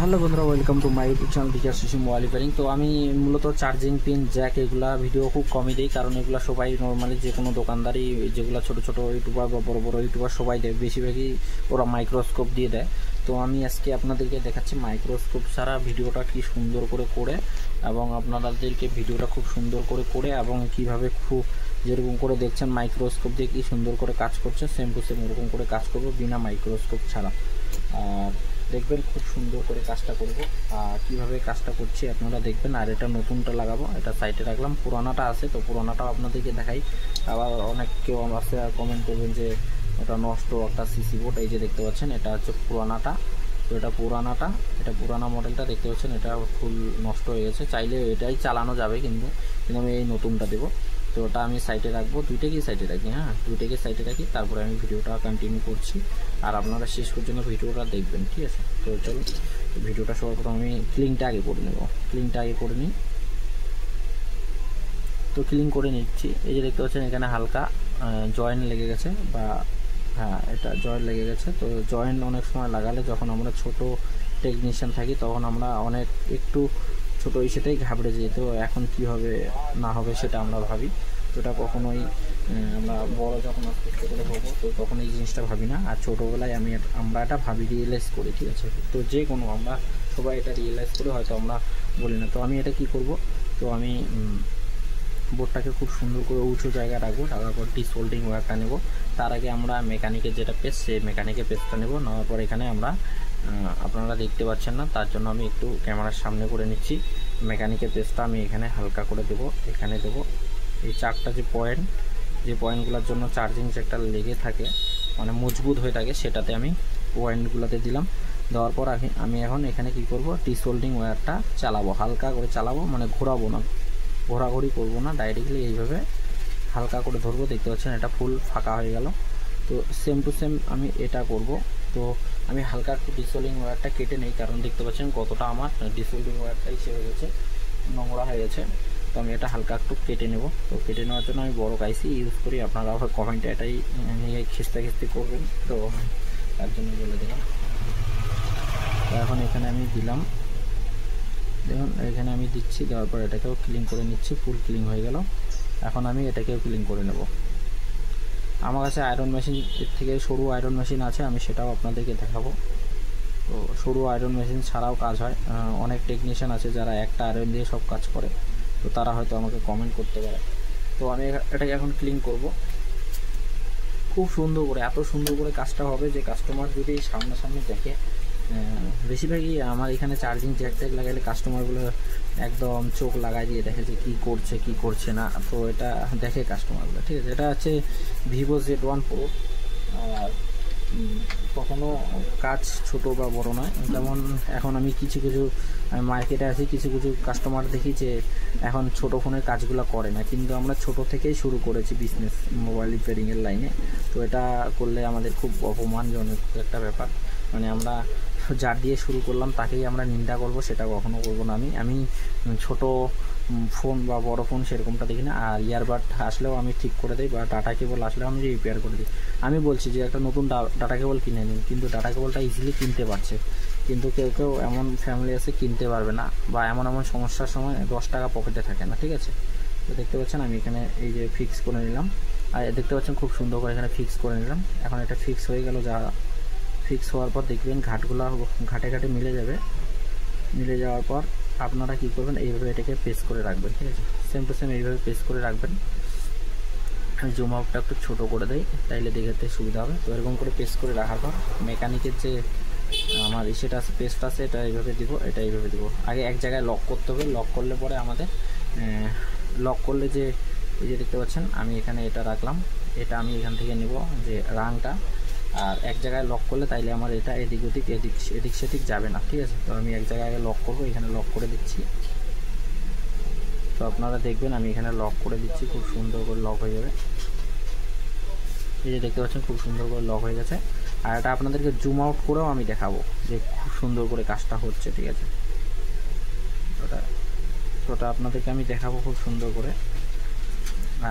Hello বন্ধুরা, welcome to my YouTube channel teacher শিশু mobile repairing. তো আমি মূলত চার্জিং পিন, জ্যাক এগুলা ভিডিও খুব কমই দিই, কারণ এগুলো সবাই নর্মালি যে কোনো দোকানদারি, যেগুলো ছোটো ছোটো ইউটিউবার বা বড় বড় ইউটিউবার সবাই দেয়, বেশিরভাগই ওরা মাইক্রোস্কোপ দিয়ে দেয়। তো আমি আজকে আপনাদেরকে দেখাচ্ছি মাইক্রোস্কোপ ছাড়া ভিডিওটা কি সুন্দর করে এবং আপনাদেরকে ভিডিওটা খুব সুন্দর করে এবং কিভাবে খুব যেরকম করে দেখছেন মাইক্রোস্কোপ দিয়ে কি সুন্দর করে কাজ করছে, সেম টু সেম ওরকম করে কাজ করবো বিনা মাইক্রোস্কোপ ছাড়া। আর দেখবেন খুব সুন্দর করে কাজটা করব, কিভাবে কাজটা করছি আপনারা দেখবেন। আর এটা নতুনটা লাগাবো, এটা সাইডে রাখলাম, পুরানাটা আছে, তো পুরানাটাও আপনাদেরকে দেখাই। আবার অনেক কেউ আছে কমেন্ট করবেন যে ওটা নষ্ট একটা সিসি বোর্ড। এই যে দেখতে পাচ্ছেন এটা হচ্ছে পুরানাটা, তো এটা পুরানা মডেলটা দেখতে পাচ্ছেন, এটা ফুল নষ্ট হয়ে গেছে। চাইলে এটাই চালানো যাবে, কিন্তু আমি এই নতুনটা দেবো। তো ওটা আমি সাইডে রাখবো, দুইটাকেই সাইডে রাখি, দুইটাকে সাইডে রাখি, তারপরে আমি ভিডিওটা কন্টিনিউ করছি। আর আপনারা শেষ পর্যন্ত ভিডিওটা দেখবেন, ঠিক আছে? তো চলুন ভিডিওটা সবার প্রথম আমি ক্লিনটা আগে করে নেব, নিই। তো ক্লিন করে নিচ্ছি। এই যে দেখতে পাচ্ছেন এখানে হালকা জয়েন্ট লেগে গেছে, বা এটা জয়েন্ট লেগে গেছে। তো জয়েন্ট অনেক সময় লাগালে, যখন আমরা ছোট টেকনিশিয়ান থাকি, তখন আমরা একটু ছোটো ইস্যুতেই ঘাবড়ে যাই। তো এখন কি হবে না হবে সেটা আমরা ভাবি, তো এটা কখনোই আমরা বড় যখন আস্তে আস্তে করে হবো, তো তখন এই জিনিসটা ভাবি না। আর ছোটোবেলায় আমরা এটা ভাবি, রিয়েলাইজ করি, ঠিক আছে? তো যে কোনো আমরা সবাই এটা রিয়েলাইজ করে, হয়তো আমরা বলি না। তো আমি এটা কি করব, তো আমি বোর্ডটাকে খুব সুন্দর করে উঁচু জায়গায় রাখবো, রাখার পর সোল্ডিং ওয়্যারটা নেব। তার আগে আমরা মেকানিকের যেটা পেস্ট, সেই মেকানিকের পেস্টটা নেব। নেওয়ার পর এখানে আমরা আপনারা দেখতে পাচ্ছেন না, তার জন্য আমি একটু ক্যামেরার সামনে করে নিচ্ছি। মেকানিকের পেস্টটা আমি এখানে হালকা করে দেবো, এখানে দেবো। এই চারটা যে পয়েন্টগুলোর জন্য চার্জিং জ্যাকটা লেগে থাকে, মানে মজবুত হয়ে থাকে, সেটাতে আমি পয়েন্টগুলোতে দিলাম। দেওয়ার পর আমি এখন এখানে কি করব, সোল্ডিং ওয়্যারটা চালাবো, হালকা করে চালাবো, মানে ঘোরাবো না, ঘোরাঘুরি করবো না, ডাইরেক্টলি এইভাবে হালকা করে ধরবো। দেখতে পাচ্ছেন এটা ফুল ফাঁকা হয়ে গেল। তো সেম টু সেম আমি এটা করব। তো আমি হালকা একটু ডিসোল্ডিং ওয়্যারটা কেটে নেই, কারণ দেখতে পাচ্ছেন কতটা আমার ডিসোল্ডিং ওয়্যারটা হিসেবে গেছে, নোংরা হয়ে গেছে। তো আমি এটা হালকা একটু কেটে নেব। তো কেটে নেওয়ার জন্য আমি বড় কাইসি ইউজ করি, আপনারা আবার কমেন্টে এটাই নিয়ে খিস্তি করবেন, তো তার জন্য বলে দিলাম। তো এখন এখানে আমি দিলাম, দেখুন এখানে আমি দিচ্ছি, দেওয়ার পর এটাকেও ক্লিন করে নিচ্ছি, ফুল ক্লিন হয়ে গেল। এখন আমি এটাকেও ক্লিন করে নেব। আমার কাছে আয়রন মেশিন, এর থেকে সরু আয়রন মেশিন আছে, আমি সেটাও আপনাদেরকে দেখাবো। তো সরু আয়রন মেশিন ছাড়াও কাজ হয়, অনেক টেকনিশিয়ান আছে যারা একটা আয়রন দিয়ে সব কাজ করে, তো তারা হয়তো আমাকে কমেন্ট করতে পারে। তো আমি এটাকে এখন ক্লিন করব খুব সুন্দর করে, এত সুন্দর করে কাজটা হবে যে কাস্টমার যদি সামনাসামনি দেখে, বেশিরভাগই আমার এখানে চার্জিং জ্যাক লাগাইলে কাস্টমারগুলো একদম চোখ লাগাই দিয়ে দেখে যে কী করছে কী করছে না, তো এটা দেখে কাস্টমারগুলো, ঠিক আছে? এটা হচ্ছে ভিভো Z1 Pro। আর কখনো কাজ ছোট বা বড় নয়, যেমন এখন আমি কিছু মার্কেটে আছি, কিছু কাস্টমার দেখি যে এখন ছোট ফোনের কাজগুলো করে না, কিন্তু আমরা ছোট থেকেই শুরু করেছি বিজনেস মোবাইল রিপেয়ারিংয়ের লাইনে। তো এটা করলে আমাদের খুব অপমানজনক একটা ব্যাপার, মানে আমরা যার দিয়ে শুরু করলাম তাকেই আমরা নিন্দা করব, সেটা কখনো করবো না। আমি ছোট ফোন বা বড় ফোন সেরকমটা দেখি না। আর ইয়ারবাড আসলেও আমি ঠিক করে দিই, বা ডাটা কেবল আসলেও আমি রিপেয়ার করে দিই। আমি বলছি যে একটা নতুন ডাটা কেবল কিনে নিন, কিন্তু ডাটা কেবলটা ইজিলি কিনতে পারছে, কিন্তু কেউ এমন ফ্যামিলি আছে কিনতে পারবে না, বা এমন সমস্যার সময় 10 টাকা পকেটে থাকে না, ঠিক আছে? তো দেখতে পাচ্ছেন আমি এখানে এই যে ফিক্স করে নিলাম, আর দেখতে পাচ্ছেন খুব সুন্দর করে এখানে ফিক্স করে নিলাম। এখন এটা ফিক্স হয়ে গেল। যা ফিক্স হওয়ার পর দেখবেন ঘাটে মিলে যাবে। মিলে যাওয়ার পর আপনারা কি করবেন, এইভাবে এটাকে পেস্ট করে রাখবেন, ঠিক আছে? সেম টু সেম এইভাবে পেস্ট করে রাখবেন। জুম আউটটা একটু ছোটো করে দেয়, তাইলে দেখতে সুবিধা হবে। তো এরকম করে পেস্ট করে রাখার পর মেকানিকের যে আমার সেটা আছে, পেস্ট আছে, এটা এইভাবে দিব, এটা এইভাবে দিব। আগে এক জায়গায় লক করতে হবে, লক করলে পরে আমাদের লক করলে যে এই যে দেখতে পাচ্ছেন আমি এখানে এটা রাখলাম, এটা আমি এখান থেকে নেব যে রাংটা, আর এক জায়গায় লক করলে তাইলে আমার এটা এদিক সেদিক যাবে না, ঠিক আছে? তো আমি এক জায়গায় আগে লক করবো, এখানে লক করে দিচ্ছি। তো আপনারা দেখবেন আমি এখানে লক করে দিচ্ছি, খুব সুন্দর করে লক হয়ে যাবে। এই যে দেখতে পাচ্ছেন খুব সুন্দর করে লক হয়ে গেছে। আর এটা আপনাদেরকে জুম আউট করেও আমি দেখাবো যে খুব সুন্দর করে কাজটা হচ্ছে, ঠিক আছে? ওটা আপনাদেরকে আমি দেখাবো খুব সুন্দর করে।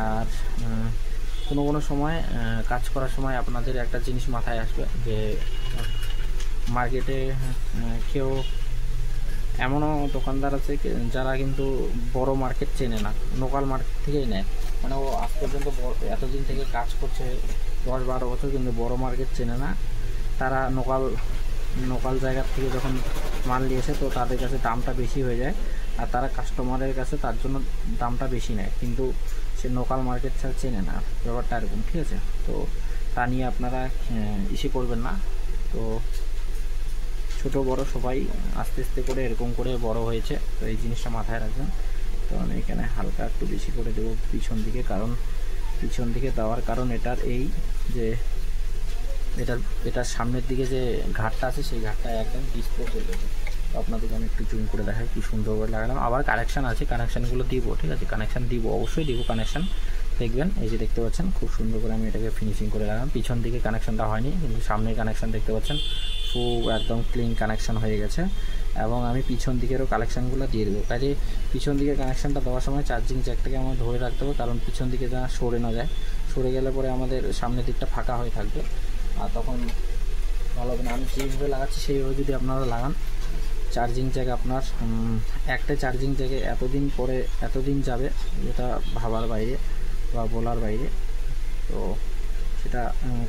আর কোনো সময় কাজ করার সময় আপনাদের একটা জিনিস মাথায় আসবে যে মার্কেটে কেউ এমনও দোকানদার আছে যারা কিন্তু বড় মার্কেট চেনে না, লোকাল মার্কেট থেকেই নেয়। মানে ও আজ পর্যন্ত এতদিন থেকে কাজ করছে 10-12 বছর, কিন্তু বড় মার্কেট চেনে না। তারা লোকাল জায়গার থেকে যখন মাল নিয়ে আসে তো তাদের কাছে দামটা বেশি হয়ে যায়, আর তারা কাস্টমারের কাছে তার জন্য দামটা বেশি নেয়, কিন্তু সে লোকাল মার্কেট ছাড়া চেনে না, ব্যাপারটা এরকম। ঠিক আছে, তো তা নিয়ে আপনারা ইসে করবেন না। তো ছোট বড় সবাই আস্তে আস্তে করে এরকম করে বড় হয়েছে, তো এই জিনিসটা মাথায় রাখবেন। তো আমি এখানে হালকা একটু বেশি করে দেবো পিছন দিকে, কারণ পিছন দিকে দেওয়ার কারণ এটার এই যে এটার সামনের দিকে যে ঘাটটা আছে সেই ঘাটটা একদম ডিসপোজ হয়ে গেছে। তো আপনাদেরকে আমি একটু জুম করে দেখাই কি সুন্দর করে লাগালাম। আবার কানেকশান আছে, কানেকশানগুলো দিব। ঠিক আছে, কানেকশান দিব, অবশ্যই দিব কানেকশান। দেখবেন এই যে দেখতে পাচ্ছেন খুব সুন্দর করে আমি এটাকে ফিনিশিং করে লাগালাম। পিছন দিকে কানেকশানটা হয়নি, কিন্তু সামনের কানেকশান দেখতে পাচ্ছেন খুব একদম ক্লিন কানেকশান হয়ে গেছে। এবং আমি পিছন দিকেরও কানেকশানগুলো দিয়ে দেবো। কাজে পিছন দিকে কানেকশানটা দেওয়ার সময় চার্জিং জ্যাকটাকে আমার ধরে রাখতে হবে, কারণ পিছন দিকে যা সরে না যায়, সরে গেলে পরে আমাদের সামনের দিকটা ফাঁকা হয়ে থাকবে, আর তখন ভালো হবে না। আমি যেভাবে লাগাচ্ছি সেইভাবে যদি আপনারা লাগান, চার্জিং জ্যাক আপনার একটা চার্জিং জ্যাকে এতদিন যাবে, যেটা ভাবার বাইরে বা বলার বাইরে। তো সেটা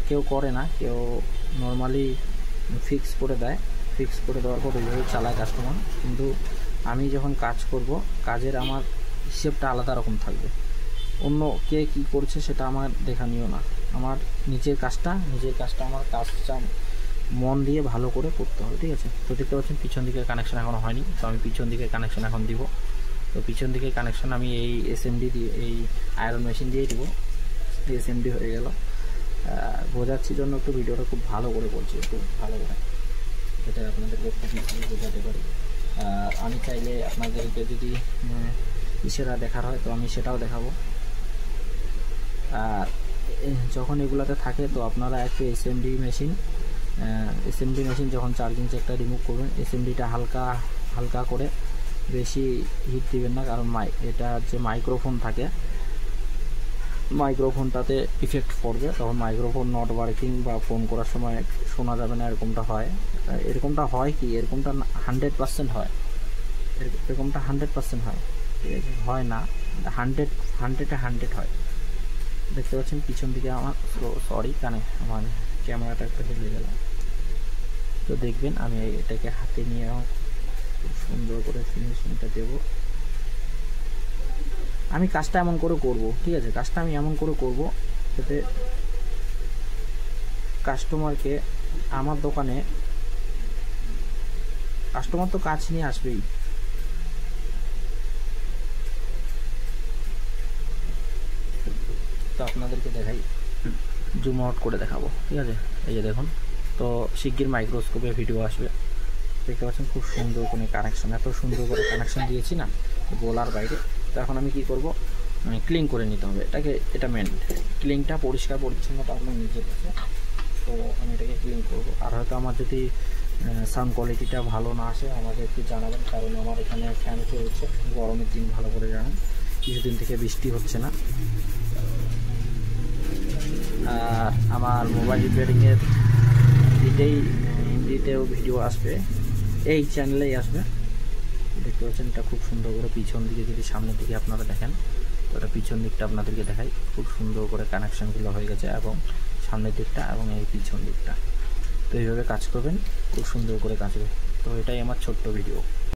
কেউ করে না, কেউ নর্মালি ফিক্স করে দেয়, ফিক্স করে দেওয়ার পর ওইভাবে চালায় কাস্টমার। কিন্তু আমি যখন কাজ করব, কাজের আমার হিসেবটা আলাদা রকম থাকবে। অন্য কে কী করছে সেটা আমার দেখানিও না, আমার নিজের কাজটা আমার কাজটা মন দিয়ে ভালো করে করতে হবে। ঠিক আছে, তো দেখতে পাচ্ছেন পিছন দিকে কানেকশান এখনও হয়নি, তো আমি পিছন দিকে কানেকশান এখন দিব। তো পিছন দিকে কানেকশান আমি এই এসএমডি দিয়ে, এই আয়রন মেশিন দিয়ে দিব। এসএমডি হয়ে গেল। বোঝাচ্ছি জন্য একটু ভিডিওটা খুব ভালো করে বলছি, একটু ভালো করে, যাতে আপনাদেরকে একটু বোঝাতে পারি। আর আমি চাইলে আপনাদেরকে যদি ইসেরা দেখার হয় তো আমি সেটাও দেখাবো। আর যখন এগুলাতে থাকে তো আপনারা একটু এসএমডি মেশিন যখন চার্জিং জ্যাকটা রিমুভ করবেন, এসএমডিটা হালকা করে, বেশি হিট দিবেন না, কারণ এটা যে মাইক্রোফোন থাকে, মাইক্রোফোনটাতে ইফেক্ট পড়বে, তখন মাইক্রোফোন নট ওয়ার্কিং বা ফোন করার সময় শোনা যাবে না। এরকমটা হয় কি, এরকমটা 100% হয়, এরকমটা 100% হয়। ঠিক আছে, হয় না, 100 হয়। দেখতে পাচ্ছেন পিছন দিকে আমার আমার ক্যামেরাটা একটু হেলে গেল। তো দেখবেন আমি এটাকে হাতে নিয়ে খুব সুন্দর করে ফিনিশিংটা দেব। আমি কাজটা এমন করে করব। ঠিক আছে, কাজটা আমি এমন করে করব যাতে কাস্টমারকে আমার দোকানে, কাস্টমার তো কাজ নিয়ে আসবেই। তো আপনাদেরকে দেখাই, জুম আউট করে দেখাবো। ঠিক আছে, এই যে দেখুন, তো শিগগির মাইক্রোস্কোপে ভিডিও আসবে। দেখতে পাচ্ছেন খুব সুন্দর করে কানেকশান, এত সুন্দর করে কানেকশান দিয়েছি না বলার বাইরে। তো এখন আমি কি করব, ক্লিন করে নিতে হবে এটাকে, এটা মেন ক্লিনটা, পরিষ্কার পরিচ্ছন্নতা আপনার নিজের কাছে। তো আমি এটাকে ক্লিন করব। আর হয়তো আমার যদি সাউন্ড কোয়ালিটিটা ভালো না আসে আমাকে একটু জানাবেন, কারণ আমার এখানে ফ্যান চলছে, গরমের দিন ভালো করে জানেন, কিছুদিন থেকে বৃষ্টি হচ্ছে না। আর আমার মোবাইল রিপেয়ারিংয়ের হিন্দিতেও ভিডিও আসবে, এই চ্যানেলেই আসবে। দেখতে পাচ্ছেন এটা খুব সুন্দর করে পিছন দিকে, যদি সামনের দিকে আপনারা দেখেন তো এটা পিছন দিকটা আপনাদেরকে দেখাই, খুব সুন্দর করে কানেকশানগুলো হয়ে গেছে, এবং সামনের দিকটা এবং এই পিছন দিকটা। তো এইভাবে কাজ করবেন, খুব সুন্দর করে কাজ হবে। তো এটাই আমার ছোট্ট ভিডিও।